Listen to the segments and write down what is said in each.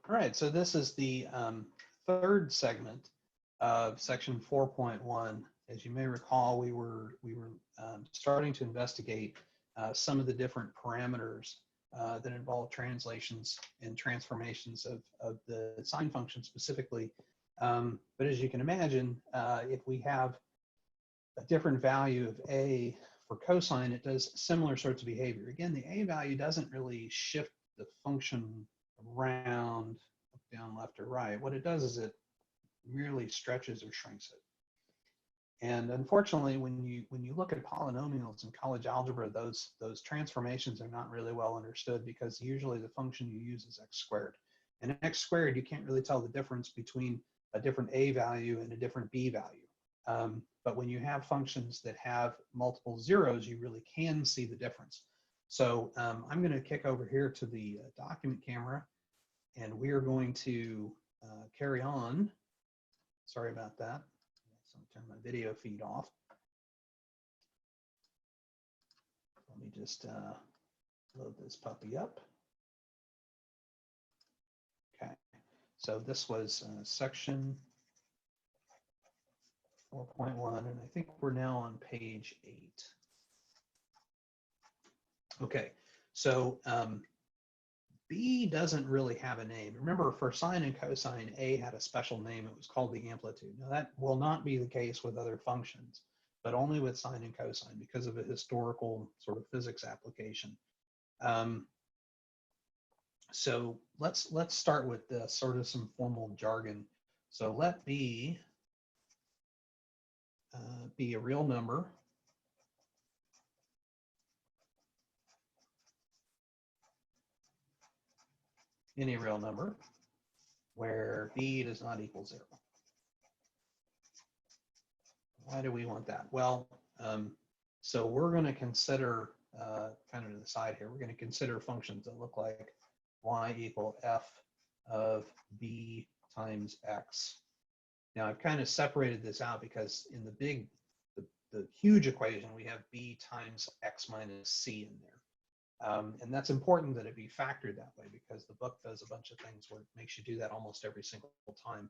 All right, so this is the third segment of section 4.1. As you may recall, we were starting to investigate some of the different parameters that involve translations and transformations of the sine function specifically. But as you can imagine, if we have a different value of a for cosine, it does similar sorts of behavior. Again, the a value doesn't really shift the function around, up, down, left, or right. What it does is it merely stretches or shrinks it. And unfortunately, when you look at polynomials in college algebra, those transformations are not really well understood, because usually the function you use is x squared. And x squared, you can't really tell the difference between a different a value and a different b value. But when you have functions that have multiple zeros, you really can see the difference. So I'm going to kick over here to the document camera, and we are going to carry on. Sorry about that. So I'll turn my video feed off. Let me just load this puppy up. Okay, so this was section 4.1, and I think we're now on page 8. Okay, so B doesn't really have a name. Remember, for sine and cosine, A had a special name. It was called the amplitude. Now, that will not be the case with other functions, but only with sine and cosine because of a historical sort of physics application. So let's start with this, sort of some formal jargon. So let B be a real number any real number where B does not equal 0. Why do we want that? Well, so we're going to consider, kind of to the side here, we're going to consider functions that look like y equal f of b times x. Now, I've kind of separated this out because in the huge equation, we have b times x minus c in there. And that's important that it be factored that way, because the book does a bunch of things where it makes you do that almost every single time.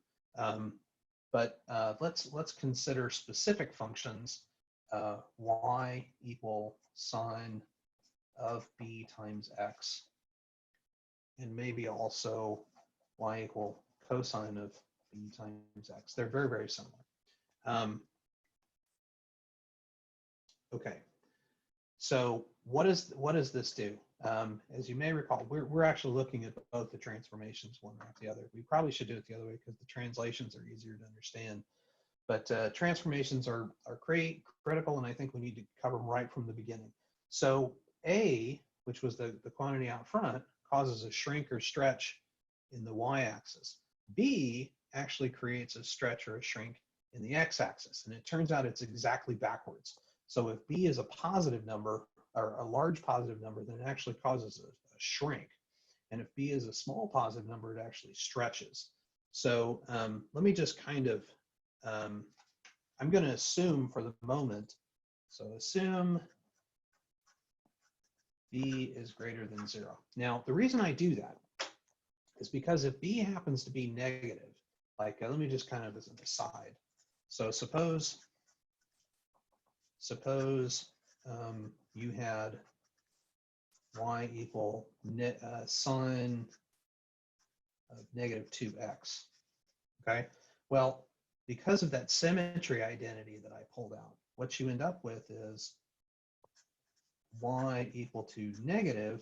But let's consider specific functions, y equal sine of b times x, and maybe also y equal cosine of b times x. They're very, very similar. Okay, so what does this do? As you may recall, we're actually looking at both the transformations, one after the other. We probably should do it the other way because the translations are easier to understand. But transformations are critical, and I think we need to cover them right from the beginning. So A, which was the quantity out front, causes a shrink or stretch in the y-axis. B actually creates a stretch or a shrink in the x-axis, and it turns out it's exactly backwards. So if B is a positive number, or a large positive number, then it actually causes a shrink. And if B is a small positive number, it actually stretches. So let me just kind of, I'm going to assume for the moment, so assume B is greater than 0. Now, the reason I do that is because if B happens to be negative, like let me just kind of as an aside. So suppose you had y equal sine of negative 2x, okay? Well, because of that symmetry identity that I pulled out, what you end up with is y equal to negative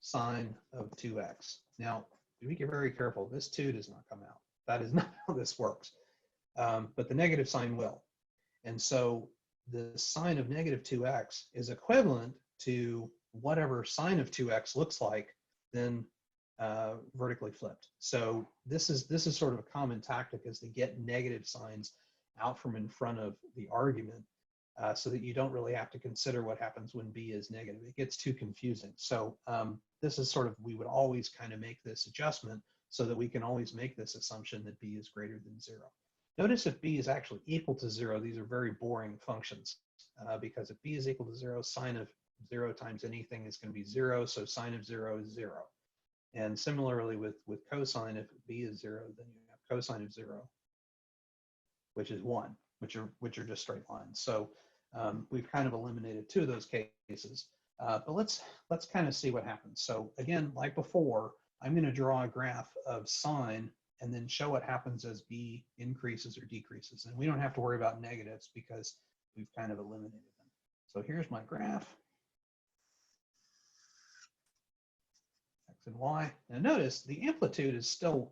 sine of 2x. Now, be very careful. This 2 does not come out. That is not how this works. But the negative sign will. And so the sine of negative 2x is equivalent to whatever sine of 2x looks like, then vertically flipped. So this is sort of a common tactic, is to get negative signs out from in front of the argument, so that you don't really have to consider what happens when B is negative. It gets too confusing. So this is sort of, we would always kind of make this adjustment so that we can always make this assumption that B is greater than 0. Notice if B is actually equal to 0, these are very boring functions, because if B is equal to 0, sine of 0 times anything is going to be 0, so sine of 0 is 0. And similarly with cosine, if b is 0, then you have cosine of 0, which is 1, which are just straight lines. So we've kind of eliminated 2 of those cases. But let's kind of see what happens. So again, like before, I'm going to draw a graph of sine and then show what happens as b increases or decreases. And we don't have to worry about negatives because we've kind of eliminated them. So here's my graph, x and y. Now notice the amplitude is still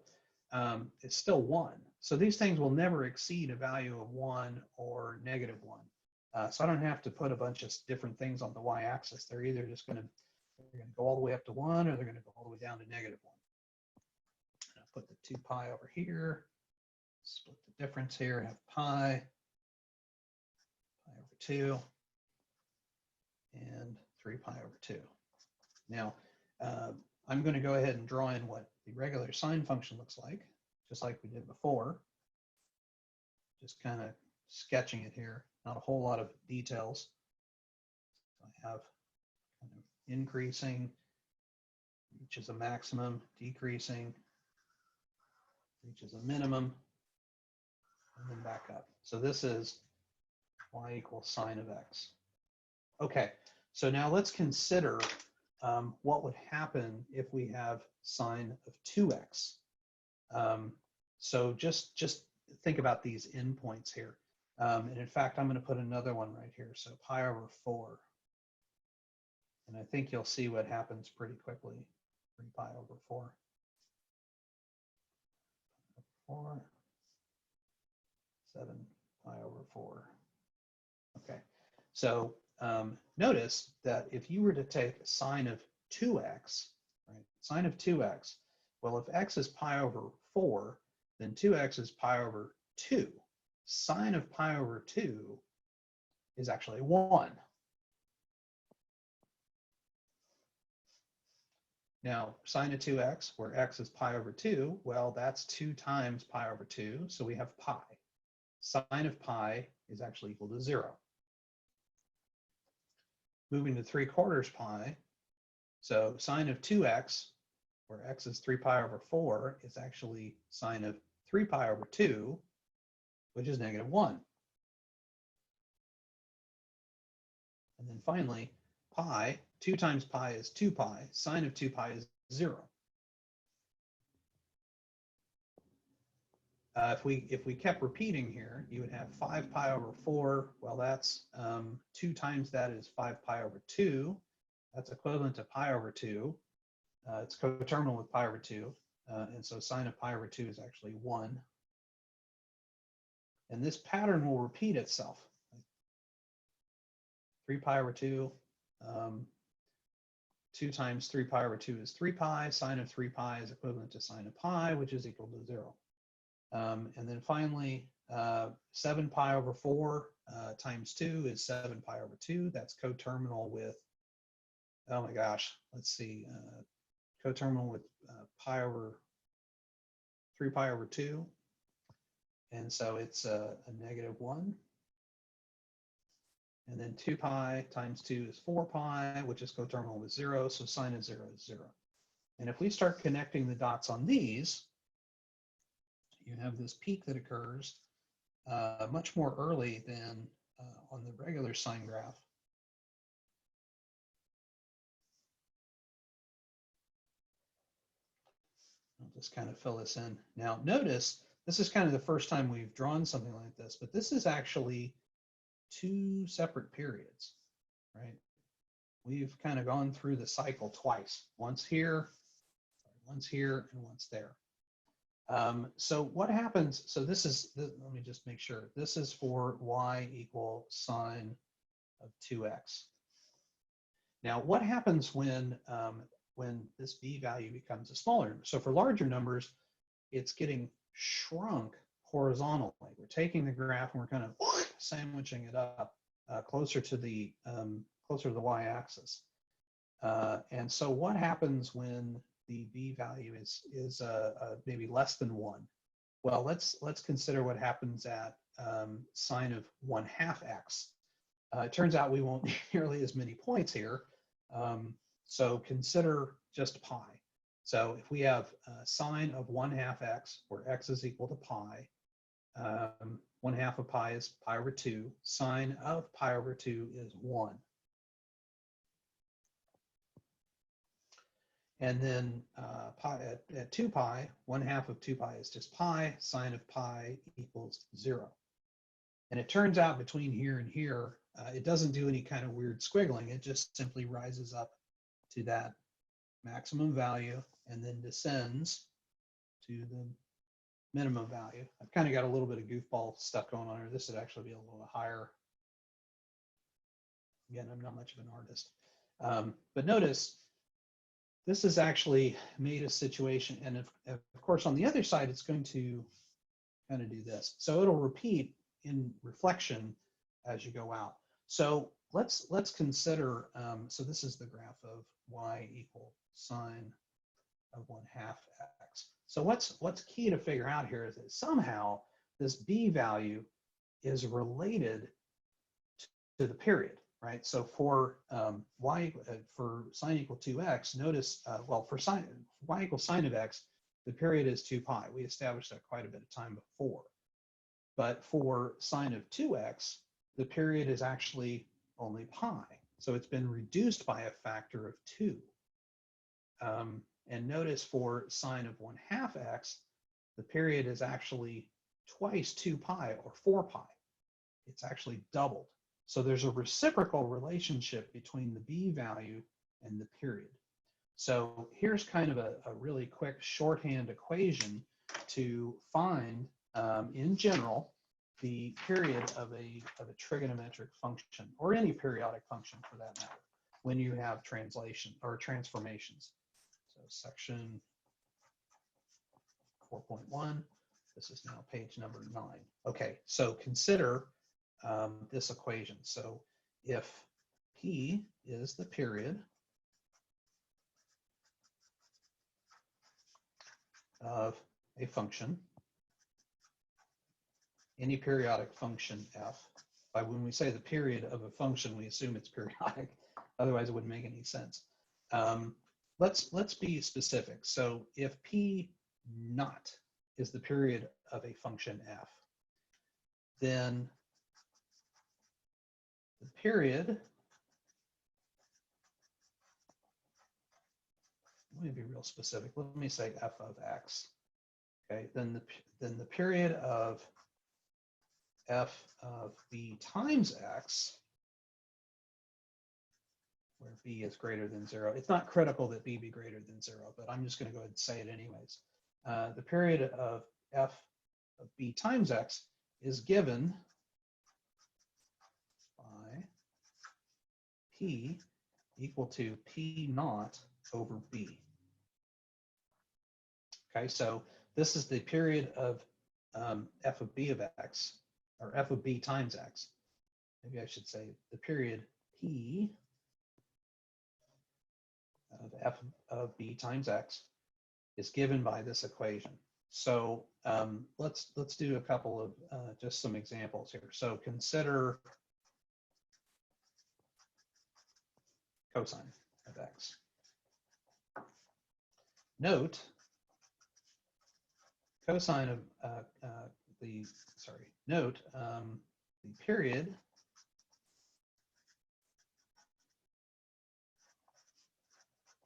1. So these things will never exceed a value of 1 or -1. So I don't have to put a bunch of different things on the y-axis. They're either just going to go all the way up to 1, or they're going to go all the way down to -1. And I'll put the 2 pi over here, split the difference here, have pi over 2, and 3 pi over 2. Now, I'm going to go ahead and draw in what the regular sine function looks like, just like we did before. Just kind of sketching it here, not a whole lot of details. So I have kind of increasing, reaches a maximum, decreasing, reaches a minimum, and then back up. So this is y equals sine of x. Okay, so now let's consider what would happen if we have sine of 2x. So just think about these endpoints here. And in fact, I'm going to put another one right here. So pi over 4. And I think you'll see what happens pretty quickly. 3 pi over 4. 4. 7 pi over 4. Okay. So notice that if you were to take sine of 2x, right? Sine of 2x, well, if x is pi over 4, then 2x is pi over 2. Sine of pi over 2 is actually 1. Now, sine of 2x, where x is pi over 2, well, that's 2 times pi over 2, so we have pi. Sine of pi is actually equal to 0. Moving to 3/4 pi, so sine of 2x, where x is 3 pi over 4, is actually sine of 3 pi over 2, which is -1. And then finally, pi, 2 times pi is 2 pi. Sine of 2 pi is 0. If we kept repeating here, you would have 5 pi over 4. Well, that's 2 times that is 5 pi over 2. That's equivalent to pi over 2. It's coterminal with pi over 2. And so sine of pi over 2 is actually 1. And this pattern will repeat itself. 3 pi over 2. 2 times 3 pi over 2 is 3 pi. Sine of 3 pi is equivalent to sine of pi, which is equal to 0. And then finally, 7 pi over 4 times 2 is 7 pi over 2. That's coterminal with, oh my gosh, let's see, coterminal with pi over 3 pi over 2. And so it's a -1. And then 2 pi times 2 is 4 pi, which is coterminal with 0. So sine of 0 is 0. And if we start connecting the dots on these, you have this peak that occurs much more early than on the regular sine graph. I'll just kind of fill this in. Now notice, this is kind of the first time we've drawn something like this, but this is actually 2 separate periods, right? We've kind of gone through the cycle twice, once here, and once there. So what happens, so this is, let me just make sure, this is for y equal sine of 2x. Now what happens when this b value becomes a smaller number? So for larger numbers, it's getting shrunk horizontally. We're taking the graph and we're kind of sandwiching it up closer to the y-axis. And so what happens when the b value is maybe less than 1? Well, let's consider what happens at sine of 1/2 x. It turns out we won't nearly as many points here. So consider just pi. So if we have sine of 1/2 x, where x is equal to pi, 1/2 of pi is pi over 2. Sine of pi over 2 is 1. And then pi at 2 pi, 1/2 of 2 pi is just pi. Sine of pi equals 0. And it turns out between here and here, it doesn't do any kind of weird squiggling. It just simply rises up to that maximum value and then descends to the minimum value. I've kind of got a little bit of goofball stuff going on here. This would actually be a little higher. Again, I'm not much of an artist. But notice, this has actually made a situation, and of course on the other side, it's going to kind of do this. So it'll repeat in reflection as you go out. So let's consider, so this is the graph of y equal sine of 1/2 x. So what's key to figure out here is that somehow this b value is related to the period, right? So for for sine equal 2x, notice, well, for sine y equals sine of x, the period is 2 pi. We established that quite a bit of time before. But for sine of 2x, the period is actually only pi. So it's been reduced by a factor of 2. And notice for sine of 1/2 x, the period is actually twice 2 pi or 4 pi. It's actually doubled. So there's a reciprocal relationship between the b value and the period. So here's kind of a really quick shorthand equation to find, in general, the period of a trigonometric function, or any periodic function for that matter, when you have translation or transformations. So section 4.1, this is now page number 9. Okay, so consider this equation. So if P is the period of a function, any periodic function f, by when we say the period of a function, we assume it's periodic, otherwise it wouldn't make any sense. Let's be specific. So if P naught is the period of a function f, then the period, let me be real specific. Let me say f of x. Okay, then the period of f of b times x, where b is greater than 0. It's not critical that b be greater than 0, but I'm just going to go ahead and say it anyways. The period of f of b times x is given by p equal to p naught over b. Okay, so this is the period of f of b of x, or f of b times x. Maybe I should say the period p of f of b times x is given by this equation. So let's do a couple of just some examples here. So consider cosine of x. Note cosine of the period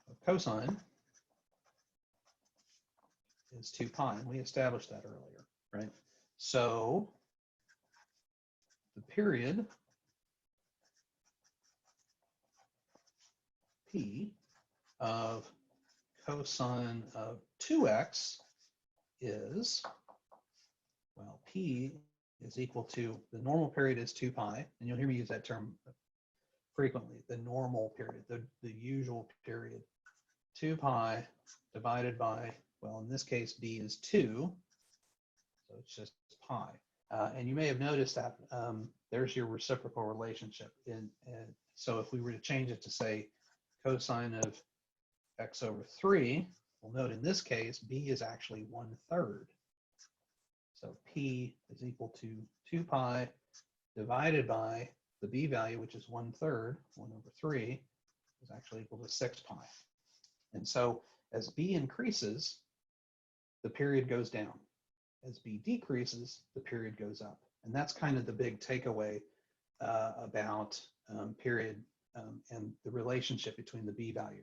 of cosine is 2 pi, and we established that earlier, right? So the period p of cosine of 2x is, well, p is equal to, the normal period is 2 pi, and you'll hear me use that term frequently, the normal period, the usual period, 2 pi divided by, well, in this case, b is 2, so it's just pi. And you may have noticed that there's your reciprocal relationship. And so if we were to change it to, say, cosine of x over 3, we'll note in this case, b is actually 1/3. So p is equal to 2 pi divided by the b value, which is 1/3, 1 over 3, is actually equal to 6 pi. And so As B increases, the period goes down. As B decreases, the period goes up. And that's kind of the big takeaway about period and the relationship between the B value.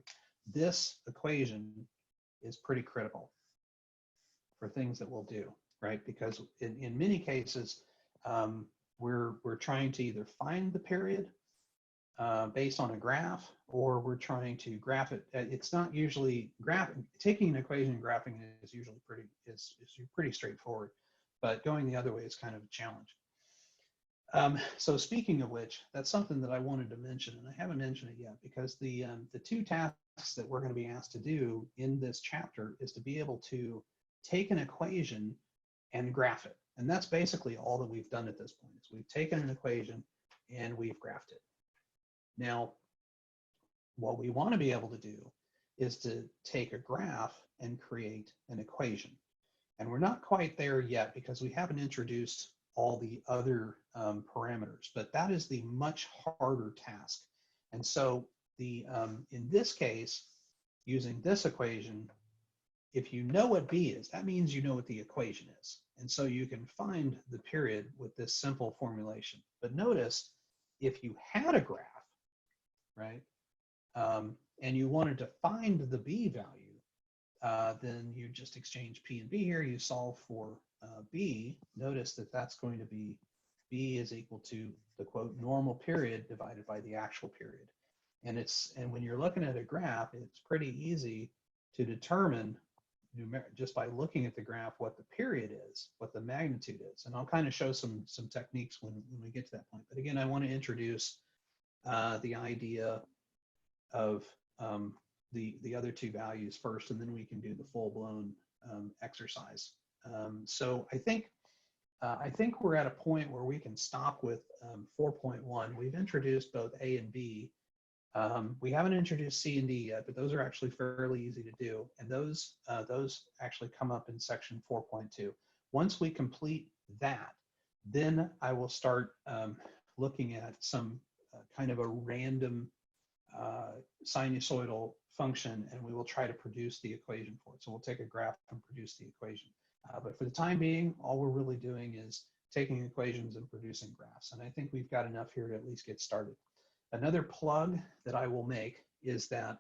This equation is pretty critical for things that we'll do, right? Because in many cases, we're trying to either find the period based on a graph, or we're trying to graph it. It's not usually taking an equation and graphing it is usually pretty straightforward, but going the other way is kind of a challenge. So speaking of which, that's something that I wanted to mention, and I haven't mentioned it yet, because the two tasks that we're going to be asked to do in this chapter is to be able to take an equation and graph it. And that's basically all that we've done at this point. Is we've taken an equation and we've graphed it. Now, what we want to be able to do is to take a graph and create an equation. And we're not quite there yet because we haven't introduced all the other parameters, but that is the much harder task. And so in this case, using this equation, if you know what B is, that means you know what the equation is. And so you can find the period with this simple formulation. But notice, if you had a graph, right, and you wanted to find the B value, then you just exchange P and B here. You solve for B. Notice that that's going to be B is equal to the quote normal period divided by the actual period. And when you're looking at a graph, it's pretty easy to determine just by looking at the graph what the period is, what the magnitude is. And I'll kind of show some techniques when we get to that point. But again, I want to introduce the idea of the other two values first, and then we can do the full-blown exercise. So I think we're at a point where we can stop with 4.1. We've introduced both A and B. We haven't introduced C and D yet, but those are actually fairly easy to do, and those actually come up in section 4.2. Once we complete that, then I will start looking at some kind of a random sinusoidal function, and we will try to produce the equation for it. So we'll take a graph and produce the equation. But for the time being, all we're really doing is taking equations and producing graphs. And I think we've got enough here to at least get started. Another plug that I will make is that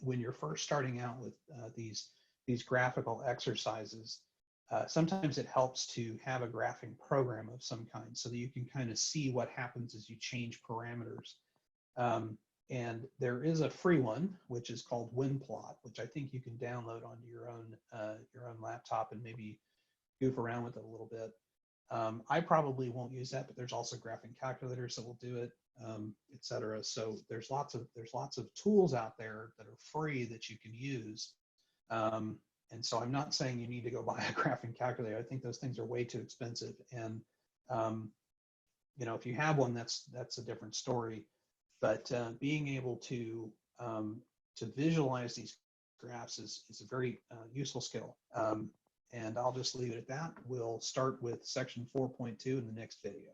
when you're first starting out with these graphical exercises, sometimes it helps to have a graphing program of some kind so that you can kind of see what happens as you change parameters. And there is a free one, which is called WinPlot, which I think you can download onto your own laptop and maybe goof around with it a little bit. I probably won't use that, but there's also graphing calculators that will do it, etc. So there's lots of tools out there that are free that you can use. And so I'm not saying you need to go buy a graphing calculator. I think those things are way too expensive. And if you have one, that's a different story. But being able to visualize these graphs is a very useful skill. And I'll just leave it at that. We'll start with section 4.2 in the next video.